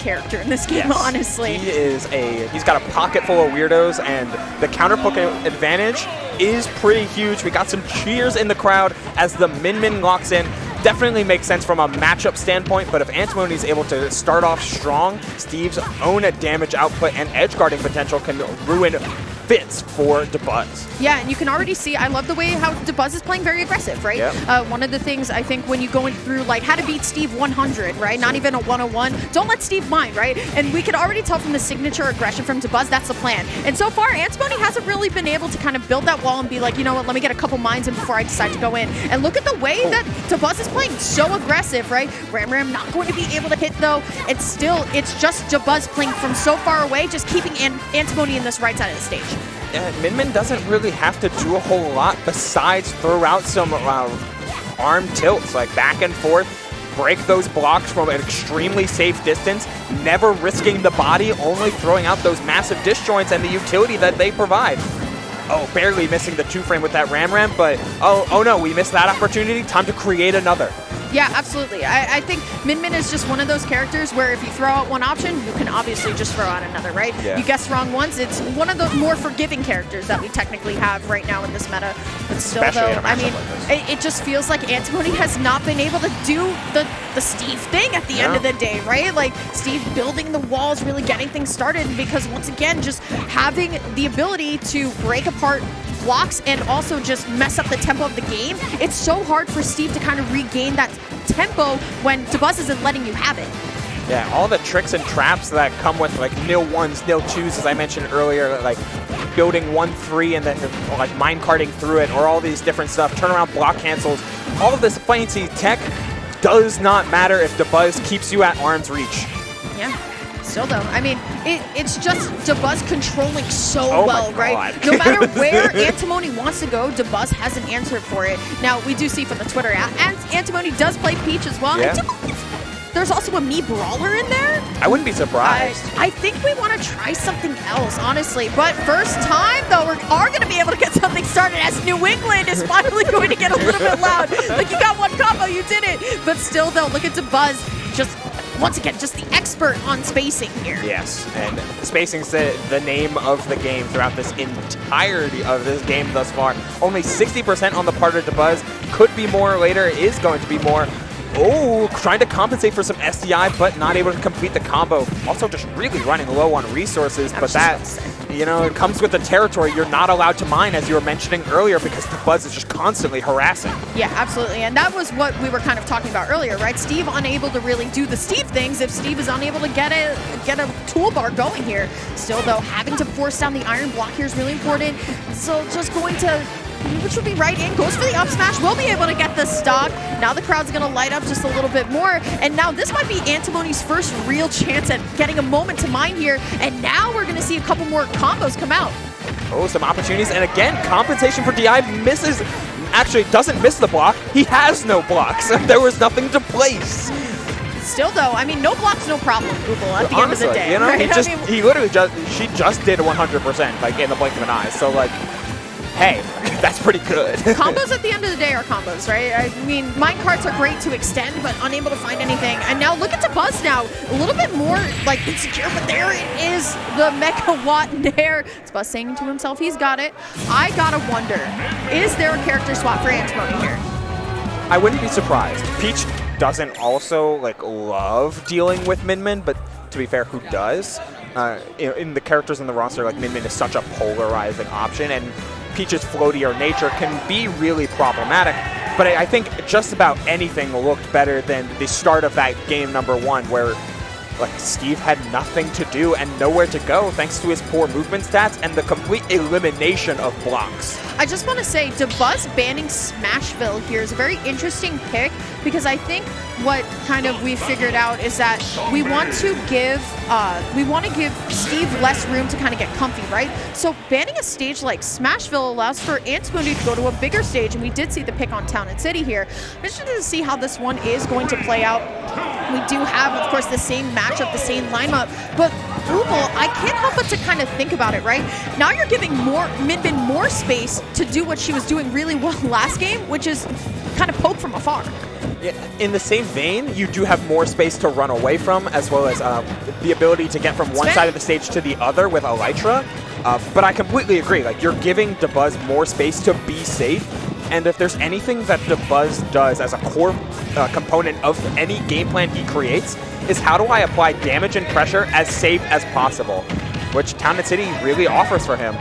character in this game, honestly. He's got a pocket full of weirdos, and the counter poke advantage is pretty huge. We got some cheers in the crowd as the Min locks in. Definitely makes sense from a matchup standpoint, but if Antimony is able to start off strong, Steve's own damage output and edge guarding potential can ruin fits for Dabuz. Yeah, and you can already see, I love the way how Dabuz is playing very aggressive, right? Yep. One of the things I think when you're going through like how to beat Steve 100, right? Not even a 101, don't let Steve mind, right? And we could already tell from the signature aggression from Dabuz, that's the plan. And so far, Antimony hasn't really been able to kind of build that wall and be like, you know what, let me get a couple mines in before I decide to go in. And look at the way that Dabuz is playing so aggressive, right? Ram not going to be able to hit though. It's just Dabuz playing from so far away, just keeping Antimony in this right side of the stage. Min doesn't really have to do a whole lot besides throw out some arm tilts, like back and forth, break those blocks from an extremely safe distance, never risking the body, only throwing out those massive disjoints and the utility that they provide. Oh, barely missing the 2-frame with that Ram, but oh no, we missed that opportunity. Time to create another. Yeah, absolutely. I think Min is just one of those characters where if you throw out one option, you can obviously just throw out another, right? Yeah. You guess wrong once. It's one of the more forgiving characters that we technically have right now in this meta. But still, Especially though, I mean, it just feels like Antimony has not been able to do the Steve thing at the end of the day, right? Like, Steve building the walls, really getting things started, because once again, just having the ability to break apart blocks and also just mess up the tempo of the game, it's so hard for Steve to kind of regain that tempo when Dabuz isn't letting you have it. Yeah, all the tricks and traps that come with like nil ones, nil twos, as I mentioned earlier, like building 1-3 and then like mine carting through it, or all these different stuff, turnaround block cancels, all of this fancy tech does not matter if Dabuz keeps you at arm's reach. Yeah. Still though, I mean, it's just Dabuz controlling so well, right? No matter where Antimony wants to go, Dabuz has an answer for it. Now, we do see from the Twitter app, and Antimony does play Peach as well. Yeah. There's also a Mii Brawler in there. I wouldn't be surprised. I think we want to try something else, honestly. But first time, though, we are going to be able to get something started as New England is finally going to get a little bit loud. Like, you got one combo, you did it. But still, though, look at Dabuz just... Once again, just the expert on spacing here. Yes, and spacing's the name of the game throughout this entirety of this game thus far. Only 60% on the part of Dabuz. Could be more later, is going to be more. Oh, trying to compensate for some SDI, but not able to complete the combo. Also just really running low on resources, but that, you know, it comes with the territory. You're not allowed to mine, as you were mentioning earlier, because Dabuz is just constantly harassing. Yeah, absolutely, and that was what we were kind of talking about earlier, right? Steve unable to really do the Steve things if Steve is unable to get a toolbar going here. Still, though, having to force down the iron block here is really important. So just going to... which will be right in, goes for the up smash, will be able to get the stock. Now the crowd's going to light up just a little bit more, and now this might be Antimony's first real chance at getting a moment to mine here, and now we're going to see a couple more combos come out. Oh, some opportunities, and again, compensation for DI misses, actually doesn't miss the block, he has no blocks, there was nothing to place. Still though, I mean, no blocks, no problem, Google, at the end of the day. You know, right? he literally she just did 100%, like in the blink of an eye, so like, hey, that's pretty good. Combos at the end of the day are combos, right? I mean, minecarts are great to extend, but unable to find anything. And now look at Dabuz now, a little bit more like insecure, but there it is, the Mecha Watt Nair. Dabuz saying to himself, he's got it. I gotta wonder, is there a character swap for Antimony here? I wouldn't be surprised. Peach doesn't also like love dealing with Min, but to be fair, who does? In the characters in the roster, like Min is such a polarizing option, and Peach's floatier nature can be really problematic, but I think just about anything looked better than the start of that game #1, where like Steve had nothing to do and nowhere to go thanks to his poor movement stats and the complete elimination of blocks. I just want to say, Dabuz banning Smashville here is a very interesting pick, because I think what kind of we figured out is that we want to give Steve less room to kind of get comfy, right? So banning a stage like Smashville allows for Antimony to go to a bigger stage, and we did see the pick on Town and City here. I'm interested to see how this one is going to play out. We do have, of course, the same matchup, the same lineup, but Google, I can't help but to kind of think about it, right? Now you're giving Min more space to do what she was doing really well last game, which is kind of poke from afar. In the same vein, you do have more space to run away from, as well as the ability to get from one side of the stage to the other with Elytra. But I completely agree. Like, you're giving Dabuz more space to be safe. And if there's anything that Dabuz does as a core component of any game plan he creates, is how do I apply damage and pressure as safe as possible, which Town and City really offers for him.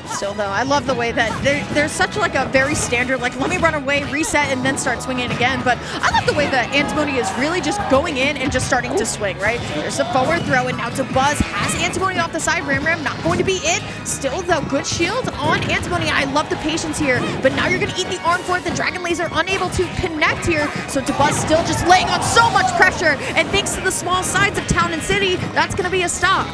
Still, though, I love the way that there's such like a very standard, like, let me run away, reset, and then start swinging again. But I love the way that Antimony is really just going in and just starting to swing, right? There's a forward throw, and now Dabuz has Antimony off the side. Ram not going to be it. Still, though, good shield on Antimony. I love the patience here, but now you're going to eat the arm for it. The Dragon Laser unable to connect here, so Dabuz still just laying on so much pressure, and thanks to the small sides of Town and City, that's going to be a stop.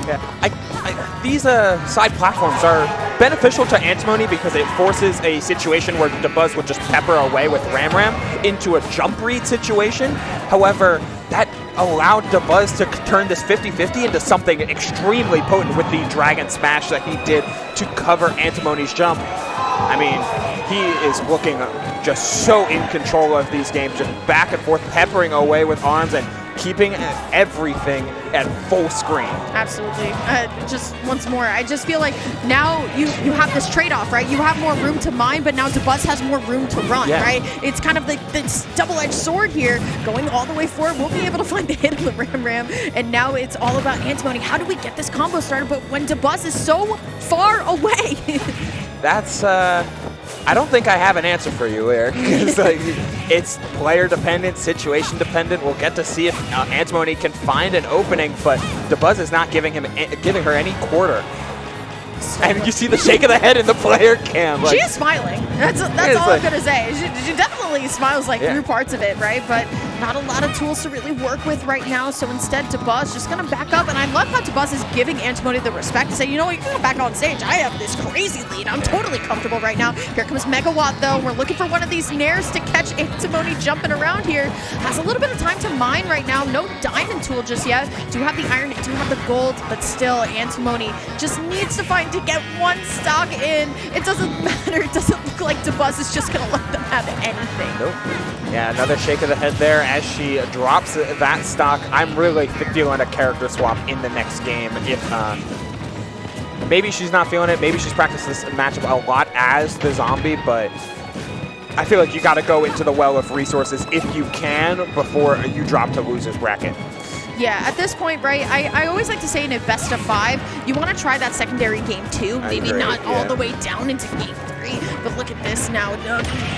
Yeah, these side platforms are beneficial to Antimony because it forces a situation where Dabuz would just pepper away with Ram into a jump read situation. However, that allowed Dabuz to turn this 50-50 into something extremely potent with the Dragon Smash that he did to cover Antimony's jump. I mean, he is looking just so in control of these games, just back and forth, peppering away with arms and keeping everything at full screen. Absolutely. Just once more, I just feel like now you have this trade-off, right? You have more room to mine, but now Dabuz has more room to run, right? It's kind of like this double-edged sword here, going all the way forward. We'll be able to find the hit on the Ram, and now it's all about Antimony. How do we get this combo started? But when Dabuz is so far away. That's, I don't think I have an answer for you, Eric. It's like, it's player dependent, situation dependent. We'll get to see if Antimony can find an opening, but Dabuz is not giving her any quarter. And you see the shake of the head in the player cam. Like, she is smiling. That's all I'm gonna say. She definitely smiles like through parts of it, right? But not a lot of tools to really work with right now. So instead, Dabuz just gonna back up. And I love how Dabuz is giving Antimony the respect to say, you know what, you can go back on stage. I have this crazy lead. I'm totally comfortable right now. Here comes Megawatt though. We're looking for one of these nairs to catch Antimony jumping around here. Has a little bit of time to mine right now. No diamond tool just yet. Do have the iron, do have the gold, but still Antimony just needs to find to get one stock in. It doesn't matter. It doesn't look like Dabuz is just going to let them have anything. Nope. Yeah, another shake of the head there as she drops that stock. I'm really feeling a character swap in the next game. If maybe she's not feeling it. Maybe she's practiced this matchup a lot as the zombie, but I feel like you got to go into the well of resources if you can before you drop to loser's bracket. Yeah, at this point, right, I always like to say in a best of 5, you want to try that secondary game 2, maybe not all the way down into game 3, but look at this now.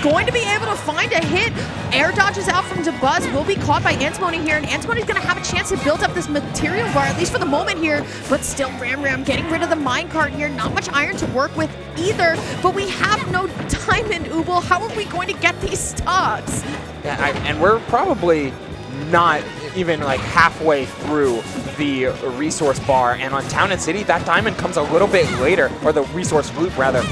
Going to be able to find a hit. Air dodges out from Dabuz, will be caught by Antimony here, and Antimony's going to have a chance to build up this material bar, at least for the moment here, but still Ram getting rid of the minecart here. Not much iron to work with either, but we have no diamond, Ubel. How are we going to get these stocks? Yeah, and we're probably not even like halfway through the resource bar, and on Town and City that diamond comes a little bit later, or the resource loop rather.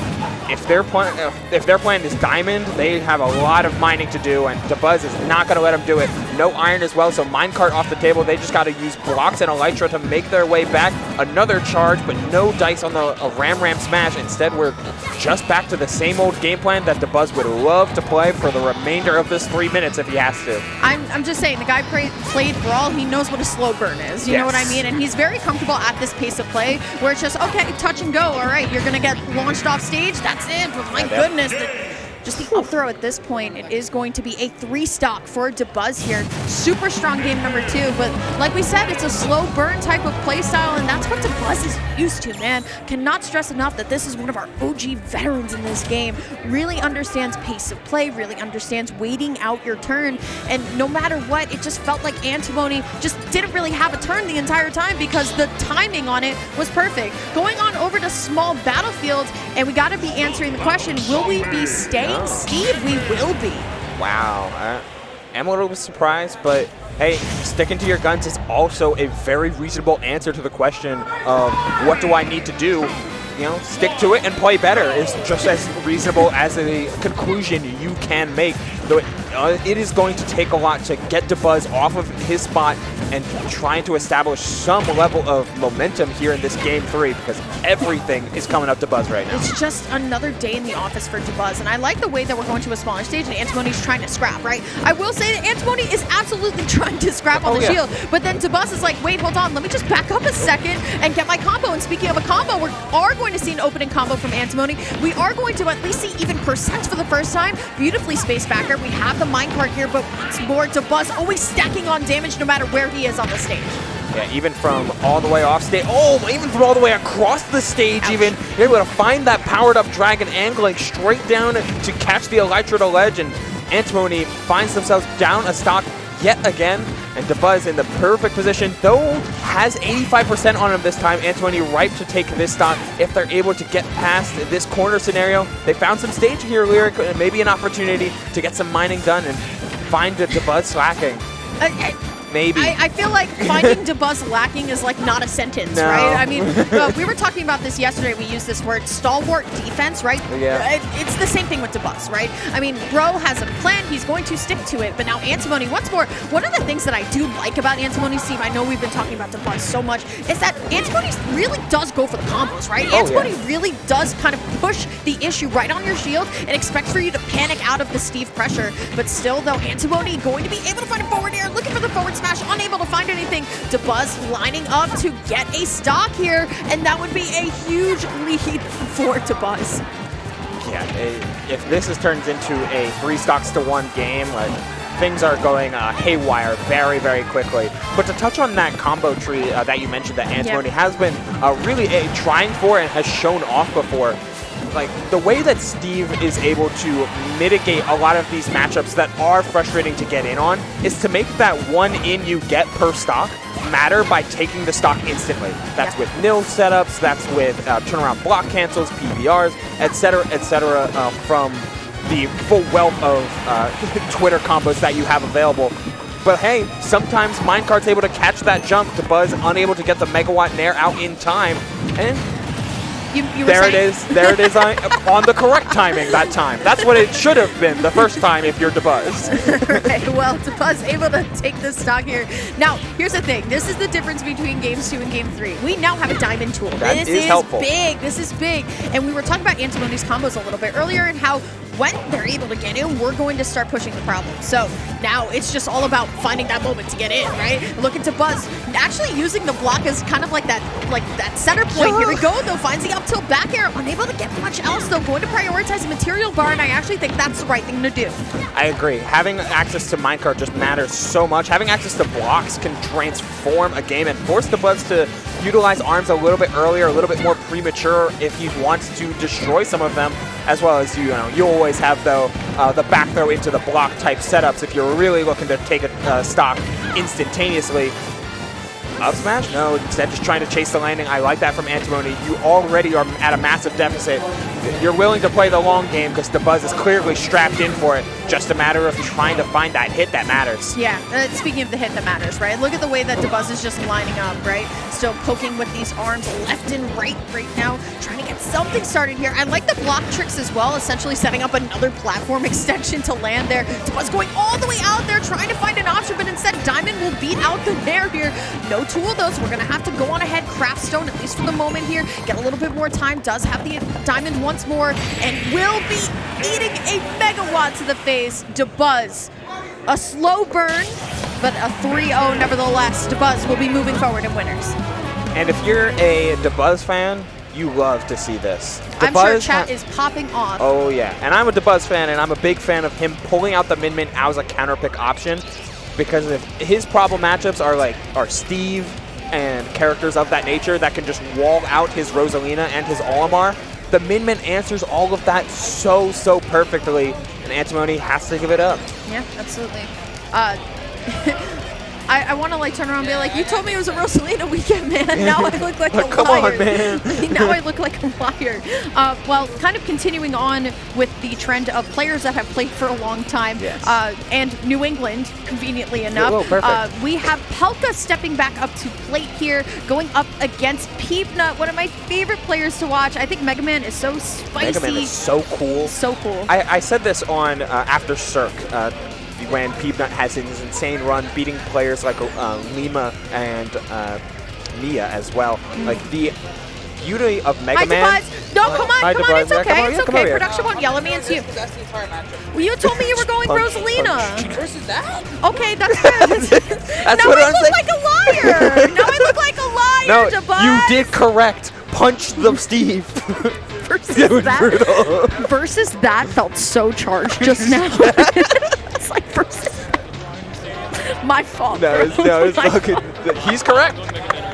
If their plan is diamond, they have a lot of mining to do, and Dabuz is not going to let them do it. No iron as well, so minecart off the table. They just got to use blocks and Elytra to make their way back. Another charge, but no dice on the Ram smash. Instead, we're just back to the same old game plan that Dabuz would love to play for the remainder of this 3 minutes if he has to. I'm just saying, the guy played Brawl. He knows what a slow burn is. You know what I mean? And he's very comfortable at this pace of play where it's just, okay, touch and go. All right, you're going to get launched off stage. That's it. But my goodness. Just the up throw at this point, it is going to be a 3-stock for Dabuz here. Super strong game number 2, but like we said, it's a slow burn type of play style, and that's what Dabuz is used to, man. Cannot stress enough that this is one of our OG veterans in this game. Really understands pace of play, really understands waiting out your turn, and no matter what, it just felt like Antimony just didn't really have a turn the entire time because the timing on it was perfect. Going on over to small battlefields, and we got to be answering the question, will we be staying? Steve, we will be. Wow. I'm a little bit surprised, but hey, sticking to your guns is also a very reasonable answer to the question of what do I need to do? You know, stick to it and play better is just as reasonable as a conclusion you can make. Though it is going to take a lot to get Dabuz off of his spot and trying to establish some level of momentum here in this Game 3 because everything is coming up Dabuz right now. It's just another day in the office for Dabuz, and I like the way that we're going to a smaller stage and Antimony's trying to scrap, right? I will say that Antimony is absolutely trying to scrap on the shield, but then Dabuz is like, wait, hold on, let me just back up a second and get my combo. And speaking of a combo, we are going to see an opening combo from Antimony. We are going to at least see even percent for the first time. Beautifully spaced backer. We have the minecart here, but once more, Dabuz always stacking on damage no matter where he is on the stage. Yeah, even from all the way off stage. Oh, even from all the way across the stage, Ouch. even. You're able to find that powered up dragon angling straight down to catch the Elytra to ledge, and Antimony finds themselves down a stock yet again, and Dabuz in the perfect position, though has 85% on him this time. Antimony ripe to take this stock if they're able to get past this corner scenario. They found some stage here, Lyric, and maybe an opportunity to get some mining done and find Dabuz slacking. Maybe. I feel like finding Dabuz lacking is like not a sentence, right? I mean, we were talking about this yesterday. We used this word stalwart defense, right? Yeah. It's the same thing with Dabuz, right? I mean, Bro has a plan. He's going to stick to it. But now Antimony, once more, one of the things that I do like about Antimony's team, I know we've been talking about Dabuz so much, is that Antimony really does go for the combos, right? Antimony really does kind of push the issue right on your shield and expect for you to panic out of the Steve pressure. But still, though, Antimony going to be able to find a forward air, looking for the forward smash, unable to find anything. Dabuz lining up to get a stock here, and that would be a huge lead for Dabuz. Yeah, if this turns into a 3 stocks to 1 game, like things are going haywire very, very quickly. But to touch on that combo tree that you mentioned that Antimony has been really trying for and has shown off before, like the way that Steve is able to mitigate a lot of these matchups that are frustrating to get in on is to make that one in you get per stock matter by taking the stock instantly. That's with nil setups, that's with turnaround block cancels, PBRs, etc., from the full wealth of Twitter combos that you have available. But hey, sometimes Minecart's able to catch that jump. Dabuz unable to get the Megawatt Nair out in time, and there it is on the correct timing that time. That's what it should have been the first time if you're Dabuz. Right, well, Dabuz able to take this stock here. Now, here's the thing. This is the difference between Games 2 and Game 3. We now have a diamond tool. This is helpful. Big. This is big. And we were talking about Antimony's combos a little bit earlier and how when they're able to get in, we're going to start pushing the problem. So now it's just all about finding that moment to get in, right? Look at Dabuz actually using the block as kind of like that center point. Here we go, though. Finds the up tilt back air. Unable to get much else, though. Going to prioritize a material bar, and I actually think that's the right thing to do. I agree. Having access to minecart just matters so much. Having access to blocks can transform a game and force Dabuz to utilize arms a little bit earlier, a little bit more premature if he wants to destroy some of them, as well as you always have though the back throw into the block type setups if you're really looking to take a stock instantaneously. Up smash? No, instead just trying to chase the landing. I like that from Antimony. You already are at a massive deficit. You're willing to play the long game because Dabuz is clearly strapped in for it. Just a matter of trying to find that hit that matters. Yeah, speaking of the hit that matters, right? Look at the way that Dabuz is just lining up, right? Still poking with these arms left and right now, trying to get something started here. I like the block tricks as well, essentially setting up another platform extension to land there. Dabuz going all the way out there, trying to find an option, but instead Diamond will beat out the Nair here. No tool though, so we're gonna have to go on ahead, craft stone, at least for the moment here, get a little bit more time, does have the Diamond once more, and will be eating a Megawatt to the face. Dabuz, a slow burn, but a 3-0 nevertheless. Dabuz will be moving forward in winners. And if you're a Dabuz fan, you love to see this. I'm sure chat is popping off. Oh yeah, and I'm a Dabuz fan, and I'm a big fan of him pulling out the Min as a counter pick option, because if his problem matchups are Steve and characters of that nature that can just wall out his Rosalina and his Olimar, the Min answers all of that so perfectly, and Antimony has to give it up. Yeah, absolutely. I want to turn around and be like, you told me it was a Rosalina weekend, man. Now I look like a liar. Come on, man. Now I look like a liar. Well, kind of continuing on with the trend of players that have played for a long time, and New England, conveniently enough. We have Pelka stepping back up to plate here, going up against Peepnut, one of my favorite players to watch. I think Mega Man is so spicy. Mega Man is so cool. So cool. I said this on After Cirque. when Peanut has his insane run, beating players like Lima and Mia as well. Like the beauty of Mega Man. No, come on, come on, it's Yeah, okay, come on, it's yeah, come okay. over here. Production won't yell at me and see you. That's the entire matchup. Well, you told me you were going Punch, Rosalina. Versus that? Okay, that's fair. That's now what I I'm look saying. like a liar. Now I look like a liar, No, Dabuz. you did correct. Punch the Steve. Versus That was that. brutal. Versus that felt so charged just now. It's like versus. My fault. No, it's My fucking. fault. He's correct.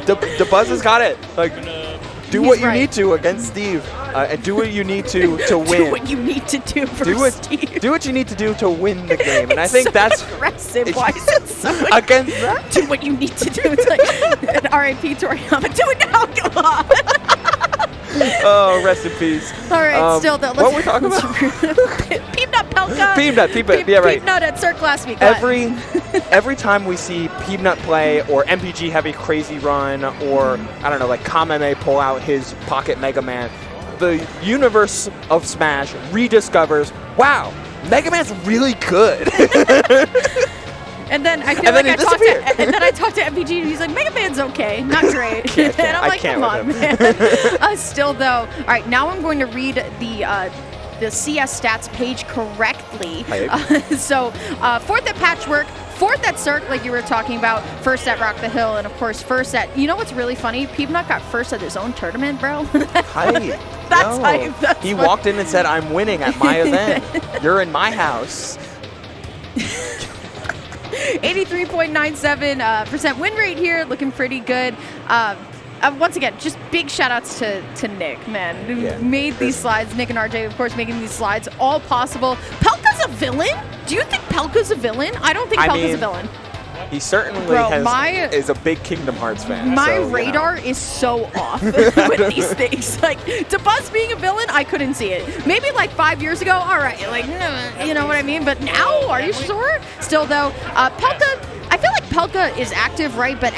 Dabuz has got it. Like, do He's what you right. need to against Steve, and do what you need to win. Do what you need to do for Steve. Do what you need to do to win the game, and I It's think so that's aggressive. Why is it so against that. do what you need to do? It's like an RIP Toriyama. Do it now, come on. Oh, rest in peace. All right, still though. What were we talking about? Peanut Pelka. Peanut, yeah, right. Peanut at Cirque last week. Go ahead. Every time we see Peanut play or MPG have a crazy run or I don't know, like Kameme pull out his pocket Mega Man, the universe of Smash rediscovers, wow, Mega Man's really good. And then I feel And like then I he talked disappeared. to, and then I talked to MPG, and he's like, Mega Man's okay, not great. Can't. And I'm I like, can't come with on, him. man. Still though, all right, now I'm going to read the CS stats page correctly. So fourth at Patchwork, fourth at Cirque, like you were talking about, first at Rock the Hill, and of course first at. You know what's really funny? Peanut got first at his own tournament, bro. Hype. That's No. hype. That's He funny. walked in and said, I'm winning at my event. You're in my house. 83.97% win rate here, looking pretty good. Once again, just big shout outs to Nick, man, who Yeah. made these slides. Nick and RJ, of course, making these slides all possible. Pelka's a villain? Do you think Pelka's a villain? I don't think Pelka's a villain. He certainly Bro, is a big Kingdom Hearts fan. My so, you know. radar is so off with these things. Like, Dabuz being a villain, I couldn't see it. Maybe like 5 years ago, all right, like, you know what I mean? But now, are you sure? Still, though, Pelka, I feel like Pelka is active, right? But